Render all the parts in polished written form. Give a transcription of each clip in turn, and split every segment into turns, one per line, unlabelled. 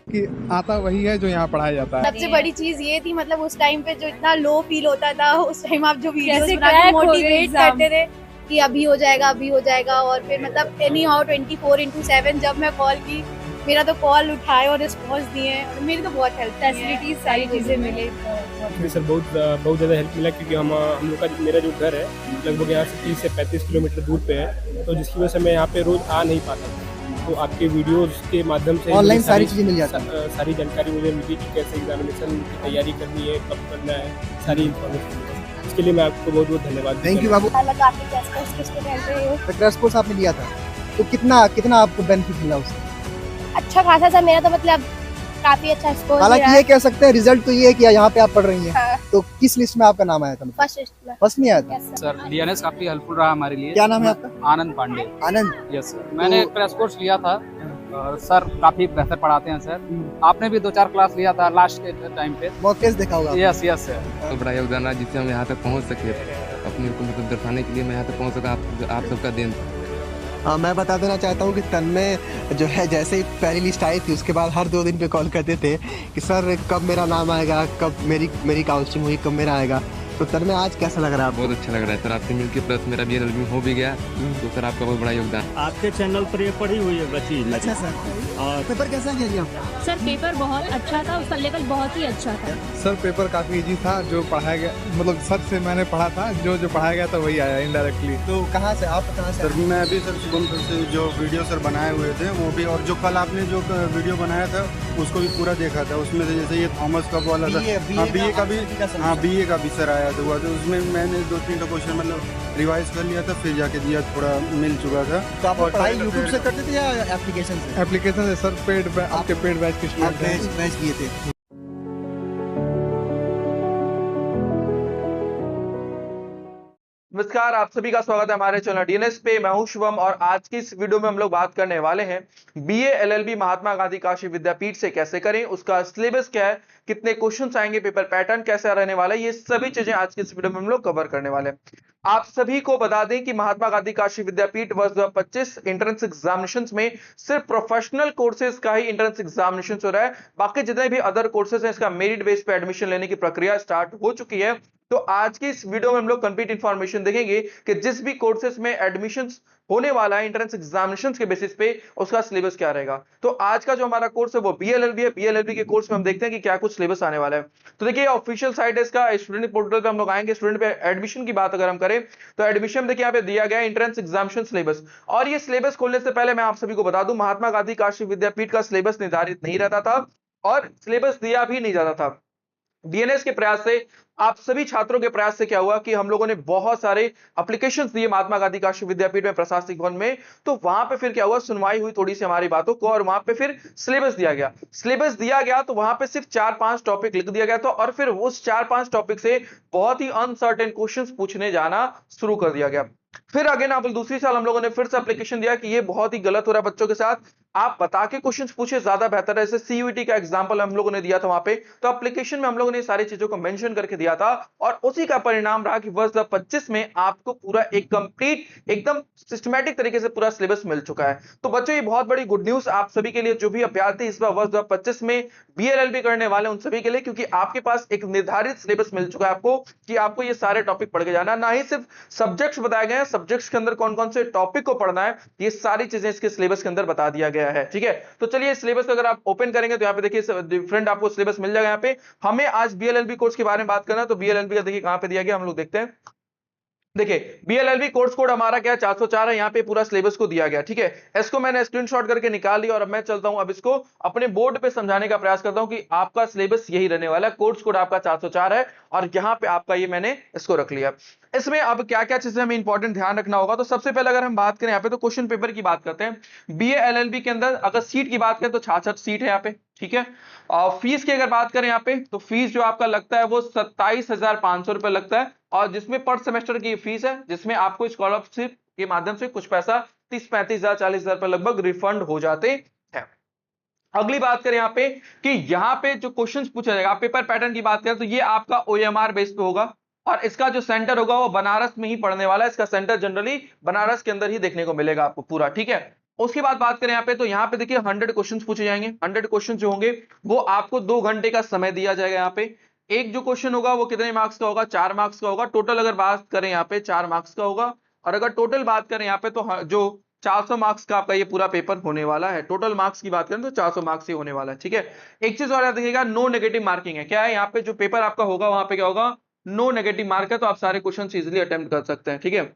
कि आता वही है जो यहाँ पढ़ाया जाता है।
सबसे बड़ी चीज ये थी, मतलब उस टाइम पे जो इतना लो फील होता था, उस टाइम आप जो वीडियोस
कैसे
बना के
crack हो गए
मोटिवेट
exam।
करते थे कि अभी हो जाएगा अभी हो जाएगा। और फिर मतलब एनी हाउ 24/7 जब मैं कॉल की, मेरा तो कॉल उठाए और रिस्पॉन्स दिए, और मेरी तो बहुत हेल्प
फैसिलिटीज सारी चीजें मिले।
जी सर, बहुत ज़्यादा हेल्प मिला, क्योंकि हम लोग का मेरा जो घर है लगभग यहाँ से 30 से 35 किलोमीटर दूर पे है, तो जिसकी वजह से मैं यहाँ पे रोज़ आ नहीं पाता था। तो आपके वीडियोस के माध्यम से
ऑनलाइन सारी चीज़ें मिल जाती हैं।
सारी जानकारी मुझे मिली कि कैसे एग्जामिनेशन की तैयारी करनी है, कब करना है, सारी इन्फॉर्मेशन मिली। इसके लिए मैं आपको बहुत बहुत धन्यवाद।
Thank you Babu. Crash course आपने लिया था तो कितना आपको बेनिफिट मिला उससे?
अच्छा खासा था मेरा, तो मतलब काफी अच्छा स्कोर।
हालांकि ये कह सकते हैं रिजल्ट तो ये है कि यहाँ पे आप पढ़ रही हैं।
हाँ।
तो किस लिस्ट में आपका नाम आया था?
फर्स्ट लिस्ट में।
फर्स्ट में आया था।
सर डीएनएस काफी हेल्पफुल रहा हमारे लिए।
क्या नाम है आपका?
आनंद पांडे।
आनंद।
यस सर, मैंने क्रैश कोर्स लिया था और सर काफी बेहतर पढ़ाते हैं सर। आपने भी 2-4 क्लास लिया था लास्ट के टाइम पे।
मॉक टेस्ट देखा होगा?
Yes yes sir.
तो बड़ा योगदान रहा जिससे हम यहाँ तक पहुँच सके। अपने को मतलब दर्शाने के लिए मैं यहाँ तक पहुँच सका, आप सबका देन।
मैं बता देना चाहता हूँ कि तन्मय जो है, जैसे ही पहली लिस्ट आई थी उसके बाद हर 2 दिन पे कॉल करते थे कि सर कब मेरा नाम आएगा, कब मेरी काउंसलिंग हुई, कब मेरा आएगा। तो तन्मय आज कैसा लग रहा है आपको?
बहुत अच्छा लग रहा है सर आपसे मिलकर, प्लस मेरा BLLB हो भी गया, तो सर आपका बहुत बड़ा योगदान।
आपके चैनल पर ये पढ़ी हुई है बची।
अच्छा सर, और पेपर कैसा गया जी आपका?
सर पेपर बहुत अच्छा था, उसका लेवल बहुत ही अच्छा था।
सर पेपर काफी इजी था, जो पढ़ाया गया मतलब सच से मैंने पढ़ा था, जो पढ़ाया गया था वही आया इनडायरेक्टली।
तो कहाँ से आप कहाँ से?
सर मैं भी सर शुभम सर से जो वीडियो सर बनाए हुए थे वो भी, और जो कल आपने जो वीडियो बनाया था उसको भी पूरा देखा था। उसमें से जैसे ये थॉमस कप वाला था, BA का भी सर आया हुआ था। उसमें मैंने 2-3 क्वेश्चन मतलब रिवाइज कर लिया था, फिर जाके दिया, थोड़ा मिल चुका था।
तो आप पढ़ाई यूट्यूब से करते थे या एप्लीकेशन से?
एप्लीकेशन से सर, आपके पेड बैच के स्टूडेंट
बैच किए थे।
नमस्कार, आप सभी का स्वागत है हमारे चैनल डीएनएस पे। मैं हूं शुभम और आज की इस वीडियो में हम लोग बात करने वाले हैं BA LLB महात्मा गांधी काशी विद्यापीठ से कैसे करें, उसका सिलेबस क्या है, कितने क्वेश्चंस आएंगे, पेपर पैटर्न कैसा रहने वाला है, ये सभी चीजें आज की इस वीडियो में हम लोग कवर करने वाले हैं। आप सभी को बता दें कि महात्मा गांधी काशी विद्यापीठ वर्ष 2025 एंट्रेंस एग्जामिनेशन में सिर्फ प्रोफेशनल कोर्सेज का ही एंट्रेंस एग्जामिनेशन हो रहा है। बाकी जितने भी अदर कोर्सेज हैं इसका मेरिट बेस पे एडमिशन लेने की प्रक्रिया स्टार्ट हो चुकी है। तो आज की इस वीडियो में हम लोग कंप्लीट इंफॉर्मेशन देखेंगे कि जिस भी कोर्सेज में एडमिशंस होने वाला है एंट्रेंस एग्जामिनेशन के बेसिस पे उसका सिलेबस क्या रहेगा। तो आज का जो हमारा कोर्स है वो BLLB है। BLLB के कोर्स में हम देखते हैं कि क्या कुछ सिलेबस आने वाला है। तो देखिए ऑफिशियल साइट है इसका, स्टूडेंट पोर्टल पे हम लोग आएंगे। स्टूडेंट पे एडमिशन की बात अगर हम करें तो एडमिशन में देखिए यहाँ पे दिया गया एंट्रेंस एग्जामिनेशन सिलेबस। और ये सिलेबस खोलने से पहले मैं आप सभी को बता दूं, महात्मा गांधी काशी विद्यापीठ का सिलेबस निर्धारित नहीं रहता था और सिलेबस दिया भी नहीं जाता था। डीएनएस के प्रयास से, आप सभी छात्रों के प्रयास से क्या हुआ कि हम लोगों ने बहुत सारे एप्लीकेशंस दिए महात्मा गांधी काशी विद्यापीठ में, प्रशासनिक भवन में। तो वहां पे फिर क्या हुआ, सुनवाई हुई थोड़ी सी हमारी बातों को और वहां पे फिर सिलेबस दिया गया। सिलेबस दिया गया तो वहां पे सिर्फ 4-5 टॉपिक लिख दिया गया था और फिर उस 4-5 टॉपिक से बहुत ही अनसर्टेन क्वेश्चंस पूछने जाना शुरू कर दिया गया। फिर अगेन आप दूसरी साल हम लोगों ने फिर से एप्लीकेशन दिया कि ये बहुत ही गलत हो रहा है बच्चों के साथ, आप बता के क्वेश्चंस पूछे ज्यादा बेहतर है। जैसे CUET का एग्जांपल हम लोगों ने दिया था वहां पे, तो एप्लीकेशन में हम लोगों ने सारी चीजों को मेंशन करके दिया था और उसी का परिणाम रहा कि वर्ष 2025 में आपको पूरा एक कंप्लीट एकदम सिस्टमैटिक तरीके से पूरा सिलेबस मिल चुका है। तो बच्चों ये बहुत बड़ी गुड न्यूज आप सभी के लिए, जो भी अभ्यर्थी इस बार वर्ष 2025 में BLLB करने वाले उन सभी के लिए, क्योंकि आपके पास एक निर्धारित सिलेबस मिल चुका है आपको कि आपको ये सारे टॉपिक पढ़ के जाना, ना ही सिर्फ सब्जेक्ट्स बताए गए हैं, सब्जेक्ट्स के अंदर कौन कौन से टॉपिक को पढ़ना है ये सारी चीजें इसके सिलेबस के अंदर बता दिया गया है। ठीक है, तो चलिए सिलेबस को अगर आप ओपन करेंगे तो यहाँ पे देखिए डिफरेंट आपको सिलेबस मिल जाएगा। यहाँ पे हमें आज BLLB कोर्स के बारे में बात करना है, तो BLLB का देखिए कहां पे दिया गया, हम लोग देखते हैं। देखिए BLLB कोर्स कोड हमारा क्या है, 404 है। यहाँ पे पूरा सिलेबस को दिया गया। ठीक है, इसको मैंने स्क्रीनशॉट करके निकाल लिया और अब मैं चलता हूं, अब इसको अपने बोर्ड पे समझाने का प्रयास करता हूं कि आपका सिलेबस यही रहने वाला है। कोर्स कोड आपका 404 है और यहाँ पे आपका ये मैंने इसको रख लिया। इसमें अब क्या क्या चीजें हमें इंपॉर्टेंट ध्यान रखना होगा, तो सबसे पहले अगर हम बात करें यहाँ पे तो क्वेश्चन पेपर की बात करते हैं। BA LLB के अंदर अगर सीट की बात करें तो 66 सीट है यहाँ पे। ठीक है, और फीस की अगर बात करें यहाँ पे तो फीस जो आपका लगता है वो 27,500 रुपए लगता है, और जिसमें पर सेमेस्टर की फीस है, जिसमें आपको स्कॉलरशिप के माध्यम से कुछ पैसा 30-35,000 40,000 रुपए लगभग रिफंड हो जाते हैं। अगली बात करें यहाँ पे कि यहाँ पे जो क्वेश्चंस पूछा जाएगा, पेपर पैटर्न की बात करें तो ये आपका OMR बेस पे होगा और इसका जो सेंटर होगा वो बनारस में ही पढ़ने वाला है। इसका सेंटर जनरली बनारस के अंदर ही देखने को मिलेगा आपको पूरा। ठीक है, उसके बाद बात करें यहाँ पे, तो यहाँ पे देखिए 100 क्वेश्चंस पूछे जाएंगे। 100 क्वेश्चंस जो होंगे वो आपको 2 घंटे का समय दिया जाएगा। यहाँ पे एक जो क्वेश्चन होगा वो कितने मार्क्स का होगा, 4 मार्क्स का होगा। टोटल अगर बात करें यहाँ पे 4 मार्क्स का होगा, और अगर टोटल बात करें यहाँ पे तो जो 400 मार्क्स का आपका ये पूरा पेपर होने वाला है। टोटल मार्क्स की बात करें तो 400 मार्क्स ही होने वाला है, ठीक है। एक चीज और याद रखिएगा, नो नेगेटिव मार्किंग है। क्या है यहाँ पे जो पेपर आपका होगा वहां पे क्या होगा, नो नेगेटिव मार्क है, तो आप सारे क्वेश्चन इजीली अटेम्प्ट कर सकते हैं, ठीक है।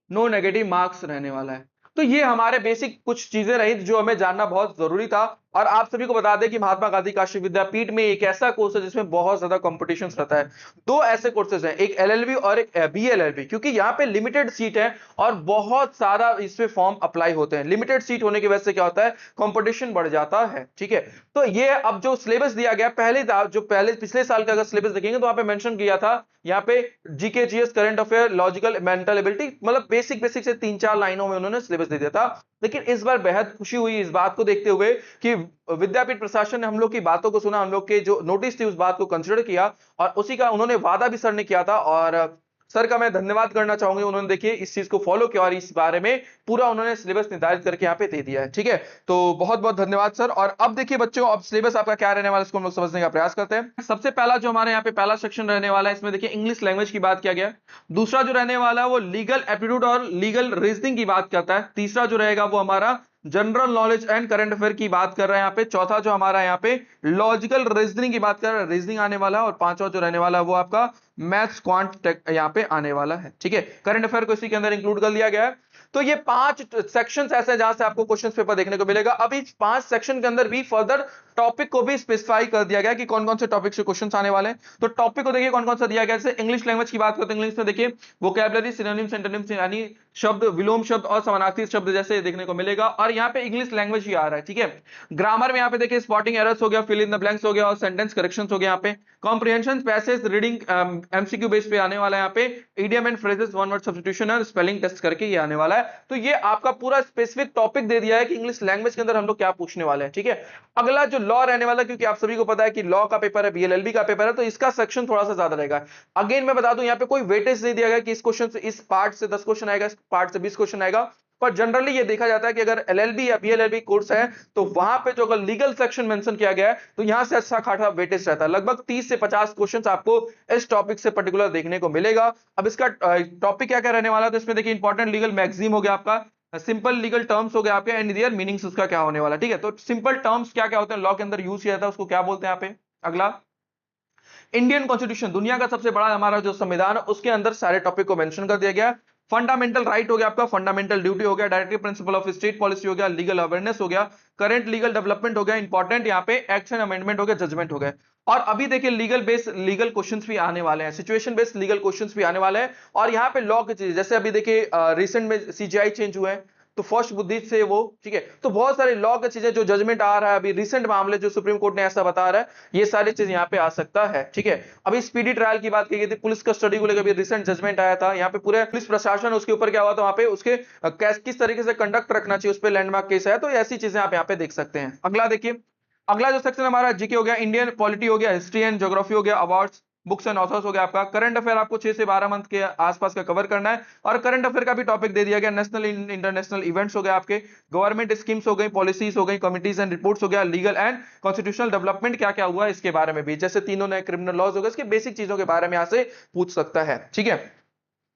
नो नेगेटिव मार्क्स रहने वाला है। तो ये हमारे बेसिक कुछ चीजें रही जो हमें जानना बहुत जरूरी था। और आप सभी को बता दें कि महात्मा गांधी काशी विद्यापीठ में एक ऐसा कोर्स है जिसमें बहुत ज्यादा कंपटीशन रहता है। 2 ऐसे कोर्सेज हैं, एक एलएलबी और एक बीएलएलबी, क्योंकि यहाँ पे लिमिटेड सीट है और बहुत सारा इसमें फॉर्म अप्लाई होते हैं। लिमिटेड सीट होने की वजह से क्या होता है, कंपटीशन बढ़ जाता है, ठीक है। तो ये अब जो सिलेबस दिया गया पहले था, जो पहले पिछले साल का अगर सिलेबस देखेंगे तो वहां पे मेंशन किया था यहाँ पे GK GS current affair logical mental ability, मतलब बेसिक से 3-4 लाइनों में उन्होंने सिलेबस दे दिया था। लेकिन इस बार बेहद खुशी हुई इस बात को देखते हुए कि विद्यापीठ प्रशासन ने हम लोग की बातों को सुना, हम लोग के जो नोटिस थी उस बात को कंसिडर किया, और उसी का उन्होंने वादा भी सर ने किया था। और सर का मैं धन्यवाद करना चाहूंगी, उन्होंने देखिए इस चीज को फॉलो किया और इस बारे में पूरा उन्होंने सिलेबस निर्धारित करके यहाँ पे दे दिया है, ठीक है। तो बहुत बहुत धन्यवाद सर। और अब देखिए बच्चों, अब सिलेबस आपका क्या रहने वाला है इसको हम लोग समझने का प्रयास करते हैं। सबसे पहला जो हमारे यहाँ पे पहला सेक्शन रहने वाला है, इसमें देखिए इंग्लिश लैंग्वेज की बात किया गया। दूसरा जो रहने वाला है वो लीगल एप्टीट्यूड और लीगल रीजनिंग की बात करता है। तीसरा जो रहेगा वो हमारा general knowledge and current affair की बात कर रहे हैं यहाँ पे। चौथा जो हमारा यहाँ पे लॉजिकल रीजनिंग की बात कर रहे हैं, रीजनिंग आने वाला है। और पांचवा जो रहने वाला है वो आपका मैथ्स क्वांट यहाँ पे आने वाला है, ठीक है। करंट अफेयर को इसी के अंदर इंक्लूड कर लिया गया है। तो ये 5 सेक्शंस ऐसे हैं जहां से आपको क्वेश्चन पेपर देखने को मिलेगा। अब इस 5 सेक्शन के अंदर भी फर्दर टॉपिक को भी स्पेसिफाई कर दिया गया कि कौन कौन से टॉपिक से क्वेश्चंस आने वाले हैं। तो टॉपिक को देखिए कौन कौन सा दिया गया है। जैसे इंग्लिश लैंग्वेज की बात करते हैं, इंग्लिश में देखिए वोकैबुलरी, सिनोनिम्स, एंटोनिम्स यानी शब्द, विलोम शब्द और समानार्थी शब्द जैसे देखने को मिलेगा। और यहाँ पे इंग्लिश लैंग्वेज ही आ रहा है, ठीक है। ग्रामर में यहाँ पे देखिए स्पॉटिंग एरर्स हो गया, फिल इन द ब्लैंक्स हो गया और सेंटेंस करेक्शंस हो गया। यहाँ पे comprehension, passage reading MCQ base पे आने वाला है। यहाँ पे idiom and phrases, one word substitution और स्पेलिंग टेस्ट करके ये आने वाला है। तो ये आपका पूरा स्पेसिफिक टॉपिक दे दिया है कि इंग्लिश लैंग्वेज के अंदर हम लोग क्या पूछने वाले हैं, ठीक है। अगला जो लॉ रहने वाला है, क्योंकि आप सभी को पता है कि लॉ का पेपर है, बीएलएलबी का पेपर है, तो इसका सेक्शन थोड़ा सा ज्यादा रहेगा। अगेन मैं बता दूं यहाँ पे कोई वेटेज नहीं दिया गया कि इस क्वेश्चन से, इस पार्ट से 10 क्वेश्चन आएगा, इस पार्ट से 20 क्वेश्चन आएगा। पर जनरली ये देखा जाता है कि अगर एलएलबी या बीएलएलबी कोर्स है तो वहां पे जो अगर लीगल सेक्शन मेंशन किया गया है तो यहां से अच्छा खासा वेटेज रहता है। लगभग 30 से 50 क्वेश्चंस आपको इस टॉपिक से पर्टिकुलर देखने को मिलेगा। अब इसका टॉपिक क्या क्या रहने वाला है, तो इसमें देखिए इंपॉर्टेंट लीगल मैगजीम हो गया आपका, सिंपल लीगल टर्म्स हो गया आपके, एंड देयर मीनिंग्स उसका क्या होने वाला, ठीक है। तो सिंपल टर्म्स क्या क्या होते हैं, लॉ के अंदर यूज किया जाता है, उसको क्या बोलते हैं यहाँ पे। अगला इंडियन कॉन्स्टिट्यूशन, दुनिया का सबसे बड़ा हमारा जो संविधान है उसके अंदर सारे टॉपिक को मेंशन कर दिया गया। फंडामेंटल राइट हो गया आपका, फंडामेंटल ड्यूटी हो गया, directive principle of state policy हो गया, लीगल अवेयरनेस हो गया, करंट लीगल डेवलपमेंट हो गया, इंपॉर्टेंट यहाँ पे एक्ट एंड अमेंडमेंट हो गया, जजमेंट हो गया। और अभी देखिए लीगल बेस्ड लीगल क्वेश्चंस भी आने वाले हैं, सिचुएशन बेस्ड लीगल क्वेश्चंस भी आने वाले हैं। और यहाँ पे लॉ की चीज, जैसे अभी देखिए रिसेंट में सीजीआई चेंज हुए हैं तो फर्स्ट बुद्धि से वो, ठीक है। तो बहुत सारे लॉ की चीजें, जो जजमेंट आ रहा है अभी रिसेंट मामले जो सुप्रीम कोर्ट ने ऐसा बता रहा है, ये सारी चीज यहाँ पे आ सकता है, ठीक है। अभी स्पीडी ट्रायल की बात की गई थी, पुलिस कस्टडी को लेकर भी रिसेंट जजमेंट आया था। यहाँ पे पूरे पुलिस प्रशासन उसके ऊपर क्या हुआ था, वहां पे उसके किस तरीके से कंडक्ट रखना चाहिए, उस पर लैंडमार्क केस है। तो ऐसी चीजें आप यहाँ पे देख सकते हैं। अगला देखिए, अगला जो सेक्शन हमारा जीके हो गया, इंडियन पॉलिटी हो गया, हिस्ट्री एंड ज्योग्राफी हो गया, अवार्ड्स, बुक्स एंड ऑथर्स हो गया आपका। करंट अफेयर आपको 6 से 12 मंथ के आसपास का कवर करना है। और करंट अफेयर का भी टॉपिक दे दिया गया, नेशनल इंटरनेशनल इवेंट्स हो गए आपके, गवर्नमेंट स्कीम्स हो गई, पॉलिसीज हो गई, कमिटीज एंड रिपोर्ट्स हो गया, लीगल एंड कॉन्स्टिट्यूशनल डेवलपमेंट क्या क्या हुआ इसके बारे में भी, जैसे तीनों नए क्रिमिनल लॉज हो गए, इसके बेसिक चीजों के बारे में यहाँ से पूछ सकता है, ठीक है।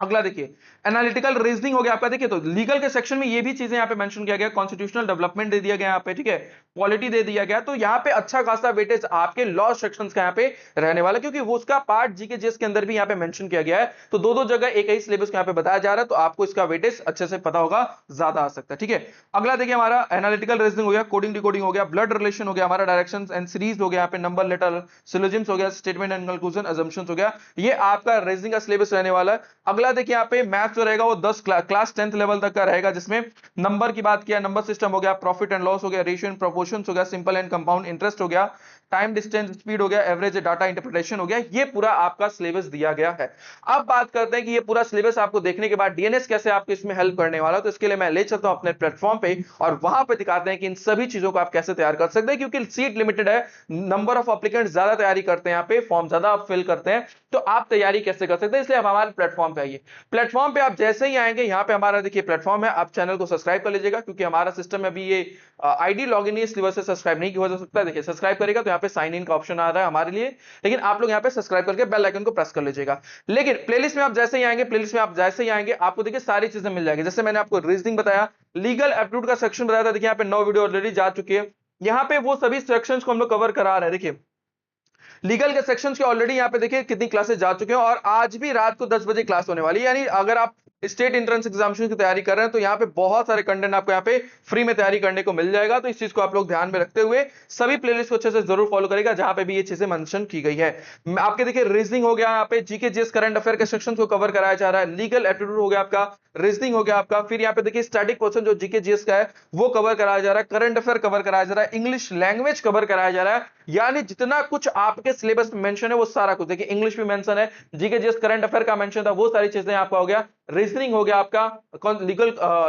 अगला देखिए एनालिटिकल रीजनिंग हो गया आपका। देखिए तो लीगल के सेक्शन में ये भी चीजें यहाँ पे मेंशन किया गया, कॉन्स्टिट्यूशनल डेवलपमेंट दे दिया गया यहाँ पे, ठीक है, पॉलिटी दे दिया गया। तो यहाँ पे अच्छा खासा वेटेज आपके लॉ सेक्शंस का यहाँ पे रहने वाला, क्योंकि वो उसका पार्ट जीके जीएस के अंदर भी यहाँ पे मेंशन किया गया है। तो दो जगह एक ही सिलेबस को यहाँ पे बताया जा रहा है, तो आपको इसका वेटेज अच्छे से पता होगा, ज्यादा आ सकता है, ठीक है। अगला देखिए हमारा एनालिटिकल रीजनिंग हो गया, कोडिंग डिकोडिंग हो गया, ब्लड रिलेशन हो गया हमारा, डायरेक्शन एंड सीरीज हो गया, यहाँ पे नंबर लेटर सिलोजिम्स हो गया, स्टेटमेंट एंड कंक्लूजन अजम्पशंस हो गया। ये आपका रीजनिंग का सिलेबस रहने वाला है। अगला देखिए यहाँ पे मैथ जो रहेगा वो 10 क्लास 10th लेवल तक का रहेगा, जिसमें नंबर की बात किया, नंबर सिस्टम हो गया, प्रॉफिट एंड लॉस हो गया, रेशियो एंड प्रोपोर्शंस हो गया, सिंपल एंड कंपाउंड इंटरेस्ट हो गया, टाइम डिस्टेंस स्पीड हो गया, एवरेज डाटा इंटरप्रिटेशन हो गया, ये पूरा आपका सिलेबस दिया गया है। अब बात करते हैं कि ये पूरा सिलेबस आपको देखने के बाद डीएनएस कैसे आपको इसमें हेल्प करने वाला है। तो इसके लिए मैं ले चलता हूं अपने प्लेटफॉर्म पे और वहां पे दिखाते हैं कि इन सभी चीजों को आप कैसे तैयार कर सकते हैं, क्योंकि सीट लिमिटेड है, नंबर ऑफ एप्लीकेंट ज्यादा तैयारी करते हैं, यहाँ पे फॉर्म ज्यादा आप फिल करते हैं, तो आप तैयारी कैसे कर सकते हैं। इसलिए आप हमारे प्लेटफॉर्म पे आइए। प्लेटफॉर्म पे आप जैसे ही आएंगे, यहाँ पे हमारा देखिए प्लेटफॉर्म है, आप चैनल को सब्सक्राइब कर लीजिएगा, क्योंकि हमारा सिस्टम में अभी ये आईडी लॉगिन इस वजह से सब्सक्राइब नहीं किया जा सकता है। देखिए सब्सक्राइब करेगा तो यहाँ पे साइन इन का ऑप्शन आ रहा है हमारे लिए, लेकिन आप लोग यहाँ पे सब्सक्राइब करके बेल आइकन को प्रेस कर लीजिएगा। लेकिन प्लेलिस्ट में आप जैसे ही आएंगे, प्लेलिस्ट में आप जैसे ही आएंगे आपको देखिए सारी चीजें मिल जाएगी। जैसे मैंने आपको रीजनिंग बताया, लीगल एप्टीट्यूड का सेक्शन बताया था, देखिए यहाँ पे 9 वीडियो ऑलरेडी जा चुकी है। यहाँ पे वो सभी सेक्शंस को हम लोग कवर करा रहे हैं। देखिए लीगल के सेक्शंस के ऑलरेडी यहाँ पे देखिए कितनी क्लासेस जा चुके हैं और आज भी रात को 10 बजे क्लास होने वाली है। यानी अगर आप स्टेट एंट्रेंस एग्जामिनेशन की तैयारी कर रहे हैं तो यहाँ पे बहुत सारे कंटेंट आपको यहाँ पे फ्री में तैयारी करने को मिल जाएगा। तो इस चीज को आप लोग ध्यान में रखते हुए सभी प्लेलिस्ट को अच्छे से जरूर फॉलो करेगा, जहां पे भी ये चीजें मेंशन की गई है। आपके देखिए रीजनिंग हो गया, यहाँ पे जीके जीएस करंट अफेयर के सेक्शन को कवर कराया जा रहा है, लीगल एप्टीट्यूड हो गया आपका, रीजनिंग हो गया आपका, फिर यहाँ पे देखिए स्टैटिक क्वेश्चन जो जीके जीएस का है वो कवर कराया जा रहा है, करंट अफेयर कवर कराया जा रहा है, इंग्लिश लैंग्वेज कवर कराया जा रहा है। यानी जितना कुछ आपके सिलेबस में मेंशन है वो सारा कुछ, देखिए इंग्लिश भी मेंशन है, जीके जीएस करंट अफेयर का मेंशन था, वो सारी चीजें आपका हो गया, रीजनिंग हो गया आपका,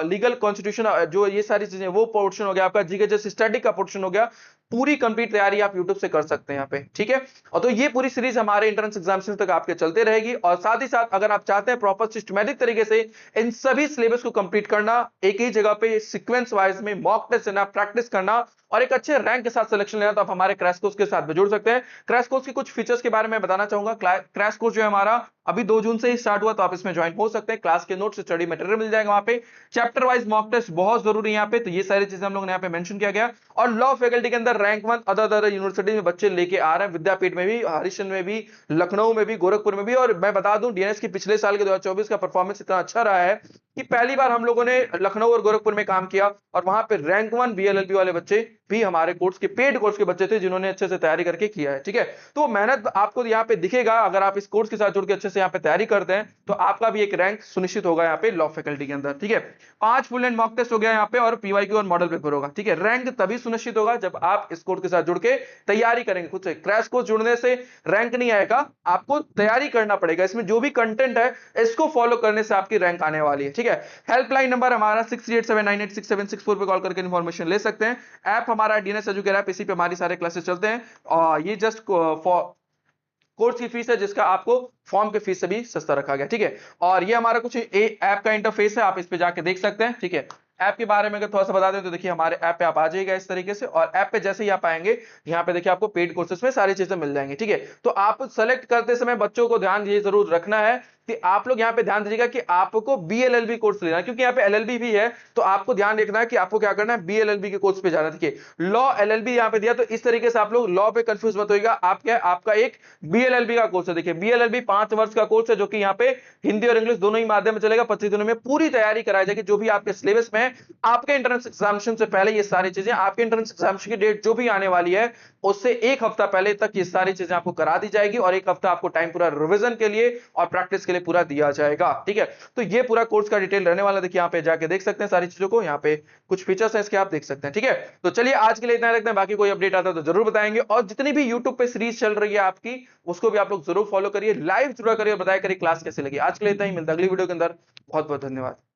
लीगल कॉन्स्टिट्यूशन जो ये सारी चीजें वो पोर्शन हो गया आपका, जीके जीएस स्टैटिक का पोर्शन हो गया। पूरी कंप्लीट तैयारी आप YouTube से कर सकते हैं यहाँ पे, ठीक है। और तो ये पूरी सीरीज हमारे एंट्रेंस एग्जामिनेशन तक आपके चलते रहेगी। और साथ ही साथ अगर आप चाहते हैं प्रॉपर सिस्टमैटिक तरीके से इन सभी सिलेबस को कंप्लीट करना, एक ही जगह पे सीक्वेंस वाइज में मॉक टेस्ट देना, प्रैक्टिस करना और एक अच्छे रैंक के साथ सिलेक्शन लेना, तो आप हमारे क्रैश कोर्स के साथ भी जुड़ सकते हैं। क्रैश कोर्स के कुछ फीचर्स के बारे में बताना चाहूंगा। क्रैश कोर्स जो है हमारा अभी 2 जून से ही स्टार्ट हुआ, तो आप इसमें ज्वाइन हो सकते हैं। क्लास के नोट्स, स्टडी मटेरियल मिल जाएगा वहां पे, चैप्टर वाइज मॉक टेस्ट बहुत जरूरी है यहाँ पे, तो ये सारी चीजें हम लोग ने यहाँ पे मेंशन किया गया। और लॉ फैकल्टी के अंदर रैंक 1 अदर यूनिवर्सिटी में बच्चे लेके आ रहे हैं, विद्यापीठ में भी, हरिश्चंद्र में भी, लखनऊ में भी, गोरखपुर में भी। और मैं बता दूं डीएनएस की पिछले साल के 2024 का परफॉर्मेंस इतना अच्छा रहा है कि पहली बार हम लोगों ने लखनऊ और गोरखपुर में काम किया और वहां पे रैंक 1 बीएलएलबी वाले बच्चे भी हमारे कोर्स के पेड कोर्स के बच्चे थे, जिन्होंने अच्छे से तैयारी करके किया है, ठीक है। तो मेहनत आपको यहाँ पे दिखेगा। अगर आप इस कोर्स के साथ जुड़ के अच्छे से यहाँ पे तैयारी करते हैं तो आपका भी एक रैंक सुनिश्चित होगा यहाँ पे लॉ फैकल्टी के अंदर, ठीक है। 5 फुल एंड मॉक टेस्ट हो गया यहाँ पे और पीवाईक्यू और मॉडल पेपर होगा, ठीक है। रैंक तभी सुनिश्चित होगा जब आप इस कोर्स के साथ जुड़ के तैयारी करेंगे खुद से। क्रैश कोर्स जुड़ने से रैंक नहीं आएगा, आपको तैयारी करना पड़ेगा। इसमें जो भी कंटेंट है इसको फॉलो करने से आपकी रैंक आने वाली है, ठीक है। हेल्पलाइन नंबर हमारा 6387986764 पे कॉल करके इन्फॉर्मेशन ले सकते हैं। ऐप हमारा डीएनएस एजुकेटर ऐप, इसी पे हमारी सारे क्लासेस चलते हैं और ये जस्ट कोर्स की फीस है जिसका आपको फॉर्म के फीस से भी सस्ता रखा गया, ठीक है। और ये हमारा कुछ ऐप का इंटरफेस है, आप इस पे जाके देख सकते हैं, ठीक है। ऐप के बारे में अगर थोड़ा सा बता दें तो देखिए हमारे ऐप पे आप आ जाइएगा इस तरीके से, और ऐप पे जैसे ही आप आएंगे यहाँ पे देखिए आपको पेड कोर्सेज में सारी चीजें मिल जाएंगी, ठीक है। तो आप सेलेक्ट करते समय बच्चों को ध्यान ये जरूर रखना है कि आप लोग यहाँ पे ध्यान दीजिएगा कि आपको बीएलएलबी कोर्स लेना है, क्योंकि यहाँ पे एलएलबी भी है, तो आपको ध्यान रखना है कि आपको क्या करना है, बीएलएलबी के कोर्स पे जाना है। देखिए लॉ एलएलबी यहाँ पे दिया, तो इस तरीके से आप लोग लॉ पे कंफ्यूज मत होइएगा। आपका एक बीएलएलबी का कोर्स है। देखिए बीएलएलबी 5 वर्ष का कोर्स है, जो कि यहाँ पे हिंदी और इंग्लिश दोनों ही माध्यम में चलेगा। 25 दिनों में पूरी तैयारी कराई जाएगी। जो भी आपके सिलेबस में है, आपके एंट्रेंस एग्जामिनेशन से पहले ये सारी चीजें, आपके एंट्रेंस एग्जामिनेशन की डेट जो भी आने वाली है उससे 1 हफ्ता पहले तक ये सारी चीजें आपको करा दी जाएगी, और 1 हफ्ता आपको टाइम पूरा रिवीजन के लिए और प्रैक्टिस के लिए पूरा दिया जाएगा, ठीक है। तो ये पूरा कोर्स का डिटेल रहने वाला, देखिए यहाँ पे जाके देख सकते हैं सारी चीजों को। यहाँ पे कुछ फीचर्स हैं इसके, आप देख सकते हैं, ठीक है। तो चलिए आज के लिए इतना रखते हैं, बाकी कोई अपडेट आता है तो जरूर बताएंगे। और जितनी भी यूट्यूब पे सीरीज चल रही है आपकी, उसको भी आप लोग जरूर फॉलो करिए, लाइव जरूर करिए और बताया करिए क्लास कैसे लगी। आज के लिए इतना ही, मिलता है अगली वीडियो के अंदर। बहुत बहुत धन्यवाद।